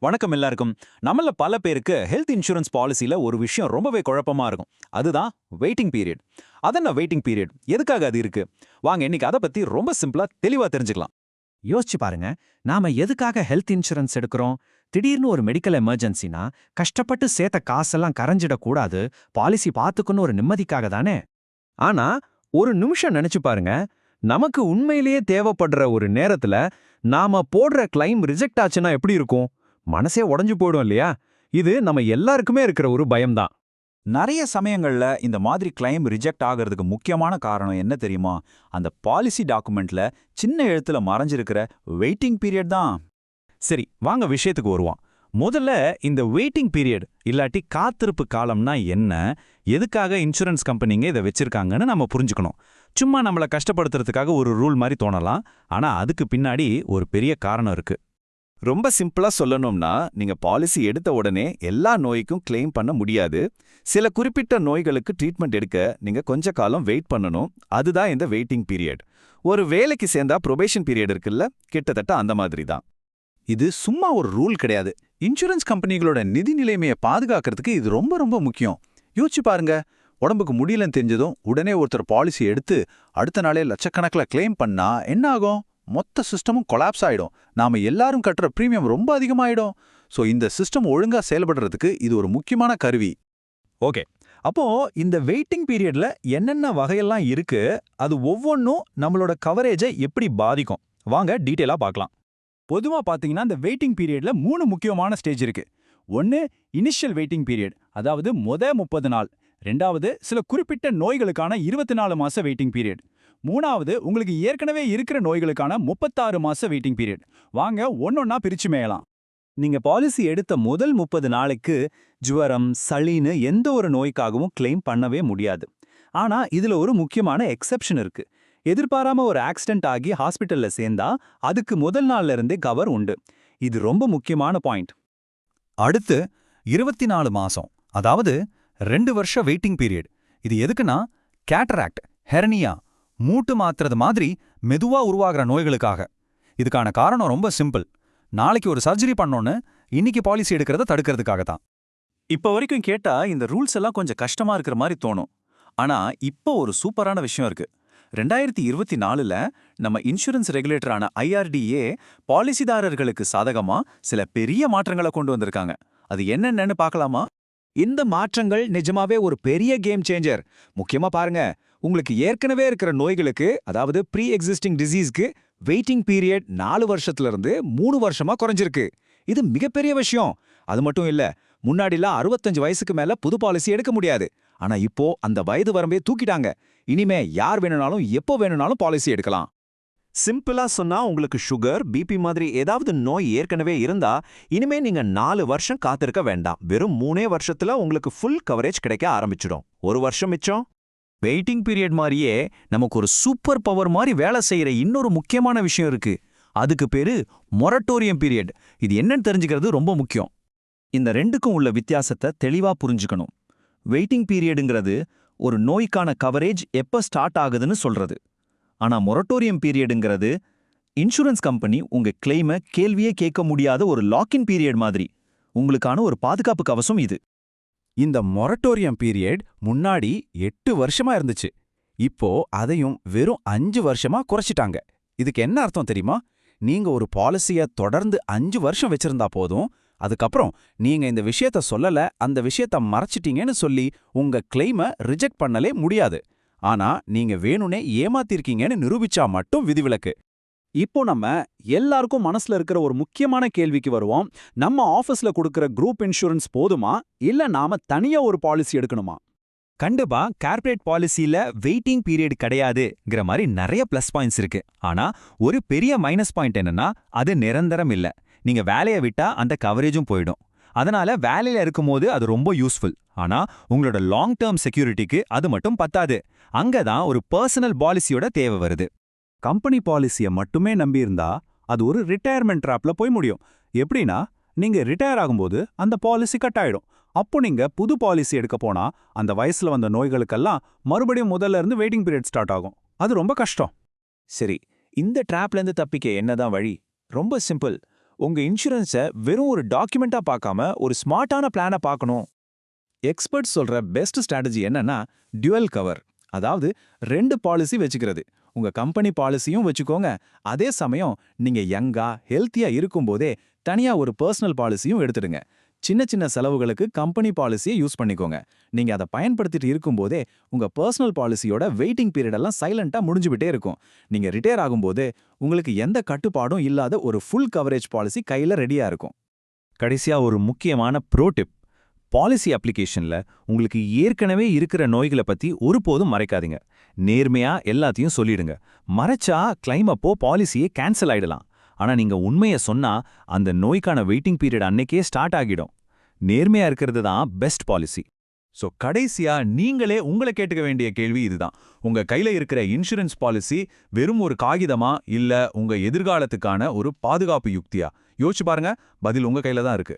வணக்கம் எல்லாருக்கும். நம்மள பல பேருக்கு ஹெல்த் இன்சூரன்ஸ் பாலிசில ஒரு விஷயம் ரொம்பவே குழப்பமா இருக்கும். அதுதான் வெயிட்டிங் பீரியட். அதென்ன வெயிட்டிங் பீரியட்? எதுக்காக அது இருக்கு? வாங்க இன்னைக்கு அத பத்தி ரொம்ப சிம்பிளா தெளிவா தெரிஞ்சுக்கலாம். யோசிச்சு பாருங்க. நாம எதுக்காக ஹெல்த் இன்சூரன்ஸ் எடுக்கிறோம்? திடீர்னு ஒரு மெடிக்கல் எமர்ஜென்சினா கஷ்டப்பட்டு சேர்த்த காசெல்லாம் கரைஞ்சிடக் கூடாது, பாலிசி பாத்துக்கணும் ஒரு நிம்மதிக்காக தானே. ஆனா ஒரு நிமிஷம் நினைச்சு பாருங்க. நமக்கு உண்மையிலேயே தேவைப்படுற ஒரு நேரத்துல நாம போடுற கிளைம் ரிஜெக்ட் ஆச்சுன்னா எப்படி இருக்கும்? மனசே உடைஞ்சு போயிடும் இல்லையா? இது நம்ம எல்லாருக்குமே இருக்கிற ஒரு பயம்தான். நெறைய சமயங்கள்ல இந்த மாதிரி கிளைம் ரிஜெக்ட் ஆகிறதுக்கு முக்கியமான காரணம் என்ன தெரியுமா? அந்த பாலிசி டாக்குமெண்ட்ல சின்ன எழுத்துல மறைஞ்சிருக்கிற வெயிட்டிங் பீரியட் தான். சரி, வாங்க விஷயத்துக்கு வருவோம். முதல்ல இந்த வெயிட்டிங் பீரியட் இல்லாட்டி காத்திருப்பு காலம்னா என்ன, எதுக்காக இன்சூரன்ஸ் கம்பெனிங்க இதை வச்சிருக்காங்கன்னு நம்ம புரிஞ்சுக்கணும். சும்மா நம்மள கஷ்டப்படுத்துறதுக்காக ஒரு ரூல் மாதிரி தோணலாம். ஆனா அதுக்கு பின்னாடி ஒரு பெரிய காரணம் இருக்கு. ரொம்ப சிம்பிளா சொல்லணும்னா, நீங்க பாலிசி எடுத்த உடனே எல்லா நோய்க்கும் கிளைம் பண்ண முடியாது. சில குறிப்பிட்ட நோய்களுக்கு ட்ரீட்மெண்ட் எடுக்க நீங்க கொஞ்ச காலம் வெயிட் பண்ணணும். அதுதான் இந்த வெயிட்டிங் பீரியட். ஒரு வேலைக்கு சேர்ந்தா ப்ரொபேஷன் பீரியட் இருக்குல்ல, கிட்டத்தட்ட அந்த மாதிரி தான். இது சும்மா ஒரு ரூல் கிடையாது. இன்சூரன்ஸ் கம்பெனிகளோட நிதி நிலைமையை பாதுகாக்கிறதுக்கு இது ரொம்ப ரொம்ப முக்கியம். யோசிச்சு பாருங்க, உடம்புக்கு முடியலன்னு தெரிஞ்சதும் உடனே ஒருத்தர் பாலிசி எடுத்து அடுத்த நாளே லட்சக்கணக்கில் கிளைம் பண்ணா என்ன ஆகும்? மொத்த சிஸ்டமும் கொலாப்ஸ் ஆயிடும். நாம எல்லாரும் கட்டுற பிரீமியம் ரொம்ப அதிகமாயிடும். ஸோ இந்த சிஸ்டம் ஒழுங்கா செயல்படுறதுக்கு இது ஒரு முக்கியமான கருவி. ஓகே, அப்போ இந்த வெயிட்டிங் பீரியட்ல என்னென்ன வகையெல்லாம் இருக்கு, அது ஒவ்வொன்றும் நம்மளோட கவரேஜை எப்படி பாதிக்கும்? வாங்க டீட்டெயிலா பார்க்கலாம். பொதுவா பாத்தீங்கன்னா இந்த வெயிட்டிங் பீரியட்ல 3 முக்கியமான ஸ்டேஜ் இருக்கு. ஒன்னு இனிஷியல் வெயிட்டிங் பீரியட், அதாவது 30 நாள். ரெண்டாவது சில குறிப்பிட்ட நோய்களுக்கான 24 மாச வெயிட்டிங் பீரியட். மூணாவது உங்களுக்கு ஏற்கனவே இருக்கிற நோய்களுக்கான 36 மாச வெயிட்டிங் பீரியட். வாங்க ஒன்னொன்னா பிரிச்சு மேயலாம். நீங்க பாலிசி எடுத்த முதல் 30 நாளைக்கு ஜுவரம், சளின்னு எந்த ஒரு நோய்க்காகவும் கிளைம் பண்ணவே முடியாது. ஆனா இதுல ஒரு முக்கியமான எக்ஸெப்ஷன் இருக்கு. எதிர்பாராம ஒரு ஆக்சிடென்ட் ஆகி ஹாஸ்பிட்டல்ல சேர்ந்தா அதுக்கு முதல் நாள்ல இருந்தே கவர் உண்டு. இது ரொம்ப முக்கியமான பாயிண்ட். அடுத்து 24 மாசம், அதாவது 2 வருஷ வெயிட்டிங் பீரியட். இது எதுக்குன்னா கேட்டராக்ட், ஹெர்னியா, மூட்டு மாத்துறது மாதிரி மெதுவா உருவாகிற நோய்களுக்காக. இதுக்கான காரணம் ரொம்ப சிம்பிள். நாளைக்கு ஒரு சர்ஜரி பண்ணோன்னு இன்னைக்கு பாலிசி எடுக்கிறத தடுக்கிறதுக்காக தான். இப்ப வரைக்கும் கேட்டா இந்த ரூல்ஸ் எல்லாம் கொஞ்சம் கஷ்டமா இருக்கிற மாதிரி தோணும். ஆனா இப்போ ஒரு சூப்பரான விஷயம் இருக்கு. 2024ல நம்ம இன்சூரன்ஸ் ரெகுலேட்டரான IRDA பாலிசிதாரர்களுக்கு சாதகமா சில பெரிய மாற்றங்களை கொண்டு வந்திருக்காங்க. அது என்னென்னு பார்க்கலாமா? இந்த மாற்றங்கள் நிஜமாவே ஒரு பெரிய கேம் சேஞ்சர். முக்கியமா பாருங்க, உங்களுக்கு ஏற்கனவே இருக்கிற நோய்களுக்கு, அதாவது ப்ரீ எக்ஸிஸ்டிங் டிசீஸ்க்கு வெயிட்டிங் பீரியட் 4 வருஷத்துல இருந்து 3 வருஷமா குறைஞ்சிருக்கு. இது மிகப்பெரிய விஷயம். அது மட்டும் இல்ல, முன்னாடிலாம் 65 வயசுக்கு மேல புது பாலிசி எடுக்க முடியாது. ஆனா இப்போ அந்த வயது வரம்பே தூக்கிட்டாங்க. இனிமே யார் வேணும்னாலும் எப்போ வேணும்னாலும் பாலிசி எடுக்கலாம். சிம்பிளா சொன்னா, உங்களுக்கு சுகர், பிபி மாதிரி ஏதாவது நோய் ஏற்கனவே இருந்தா இனிமே நீங்க 4 வருஷம் காத்திருக்க வேண்டாம். வெறும் 3 வருஷத்துல உங்களுக்கு ஃபுல் கவரேஜ் கிடைக்க ஆரம்பிச்சிடும். 1 வருஷம் மிச்சம். வெயிட்டிங் பீரியட் மாதிரியே நமக்கு ஒரு சூப்பர் பவர் மாதிரி வேலை செய்யற இன்னொரு முக்கியமான விஷயம் இருக்கு. அதுக்கு பேரு மொரட்டோரியம் பீரியட். இது என்னன்னு தெரிஞ்சுக்கிறது ரொம்ப முக்கியம். இந்த ரெண்டுக்கும் உள்ள வித்தியாசத்தை தெளிவா புரிஞ்சுக்கணும். வெயிட்டிங் பீரியடுங்கிறது ஒரு நோய்க்கான கவரேஜ் எப்ப ஸ்டார்ட் ஆகுதுன்னு சொல்றது. ஆனா மொரட்டோரியம் பீரியடுங்கிறது இன்சூரன்ஸ் கம்பெனி உங்க கிளைமை கேள்வியே கேட்க முடியாத ஒரு லாக்இன் பீரியட் மாதிரி. உங்களுக்கான ஒரு பாதுகாப்பு கவசம் இது. இந்த மொரட்டோரியம் பீரியட் முன்னாடி 8 வருஷமா இருந்துச்சு. இப்போ அதையும் வெறும் 5 வருஷமா குறைச்சிட்டாங்க. இதுக்கு என்ன அர்த்தம் தெரியுமா? நீங்க ஒரு பாலிசிய தொடர்ந்து 5 வருஷம் வச்சிருந்தா போதும். அதுக்கப்புறம் நீங்க இந்த விஷயத்த சொல்லல, அந்த விஷயத்த மறைச்சிட்டீங்கன்னு சொல்லி உங்க கிளைமை ரிஜெக்ட் பண்ணலே முடியாது. ஆனா நீங்க வேணும்னே ஏமாத்திருக்கீங்கன்னு நிரூபிச்சா மட்டும் விதிவிலக்கு. இப்போ நம்ம எல்லாருக்கும் மனசுல இருக்கிற ஒரு முக்கியமான கேள்விக்கு வருவோம். நம்ம ஆபீஸ்ல கொடுக்கிற குரூப் இன்சூரன்ஸ் போதுமா, இல்ல நாம தனியா ஒரு பாலிசி எடுக்கணுமா? கண்டிப்பா கார்ப்பரேட் பாலிசியில வெயிட்டிங் பீரியட் கிடையாதுங்கிற மாதிரி நிறைய பிளஸ் பாயிண்ட்ஸ் இருக்கு. ஆனா ஒரு பெரிய மைனஸ் பாயிண்ட் என்னன்னா, அது நிரந்தரம் இல்ல. நீங்க வேலையை விட்டா அந்த கவரேஜும் போயிடும். அதனால வேலையில இருக்கும்போது அது ரொம்ப யூஸ்ஃபுல். ஆனா உங்களோட லாங் டேர்ம் செக்யூரிட்டிக்கு அது மட்டும் பத்தாது. அங்கதான் ஒரு பர்சனல் பாலிசியோட தேவை வருது. கம்பெனி பாலிசியை மட்டுமே நம்பியிருந்தா அது ஒரு ரிட்டையர்மெண்ட் ட்ராப்ல போய் முடியும். எப்படின்னா, நீங்க ரிட்டையர் ஆகும்போது அந்த பாலிசி கட் ஆயிடும். அப்போ நீங்க புது பாலிசி எடுக்க போனா அந்த வயசுல வந்த நோய்களுக்கெல்லாம் மறுபடியும் முதல்ல இருந்து வெயிட்டிங் பீரியட் ஸ்டார்ட் ஆகும். அது ரொம்ப கஷ்டம். சரி, இந்த ட்ராப்ல இருந்து தப்பிக்க என்னதான் வழி? ரொம்ப சிம்பிள். உங்க இன்சூரன்ஸை வெறும் ஒரு டாக்குமெண்டா பார்க்காம ஒரு ஸ்மார்ட்டான பிளானை பார்க்கணும். எக்ஸ்பர்ட்ஸ் சொல்ற பெஸ்ட் ஸ்ட்ராட்டஜி என்னன்னா டியூவல் கவர், அதாவது 2 பாலிசி வச்சுக்கிறது. உங்க கம்பெனி பாலிசியும் வச்சுக்கோங்க, அதே சமயம் நீங்க யங்கா ஹெல்த்தியா இருக்கும்போதே தனியா ஒரு பர்சனல் பாலிசியும் எடுத்துடுங்க. சின்ன சின்ன செலவுகளுக்கு கம்பெனி பாலிசியை யூஸ் பண்ணிக்கோங்க. நீங்க அதை பயன்படுத்திட்டு இருக்கும்போதே உங்க பர்சனல் பாலிசியோட வெயிட்டிங் பீரியட் எல்லாம் சைலண்டா முடிஞ்சுவிட்டே இருக்கும். நீங்க ரிட்டையர் ஆகும்போது உங்களுக்கு எந்த கட்டுப்பாடும் இல்லாத ஒரு ஃபுல் கவரேஜ் பாலிசி கையில ரெடியா இருக்கும். கடைசியா ஒரு முக்கியமான ப்ரோ டிப். பாலிசி அப்ளிகேஷன்ல உங்களுக்கு ஏற்கனவே இருக்கிற நோய்களை பத்தி ஒருபோதும் மறைக்காதீங்க. நேர்மையா எல்லாத்தையும் சொல்லிடுங்க. மறைச்சா கிளைம் அப்போ பாலிசியே கேன்சல் ஆயிடலாம். ஆனா நீங்க உண்மைய சொன்னா அந்த நோய்க்கான வெயிட்டிங் பீரியட் அன்னைக்கே ஸ்டார்ட் ஆகிடும். நேர்மையா இருக்கிறது தான் பெஸ்ட் பாலிசி. சோ கடைசியா நீங்களே உங்களை கேட்டுக்க வேண்டிய கேள்வி இதுதான். உங்க கையில இருக்கிற இன்சூரன்ஸ் பாலிசி வெறும் ஒரு காகிதமா இல்ல உங்க எதிர்காலத்துக்கான ஒரு பாதுகாப்பு யுக்தியா? யோசிச்சு பாருங்க, பதில் உங்க கையில தான் இருக்கு.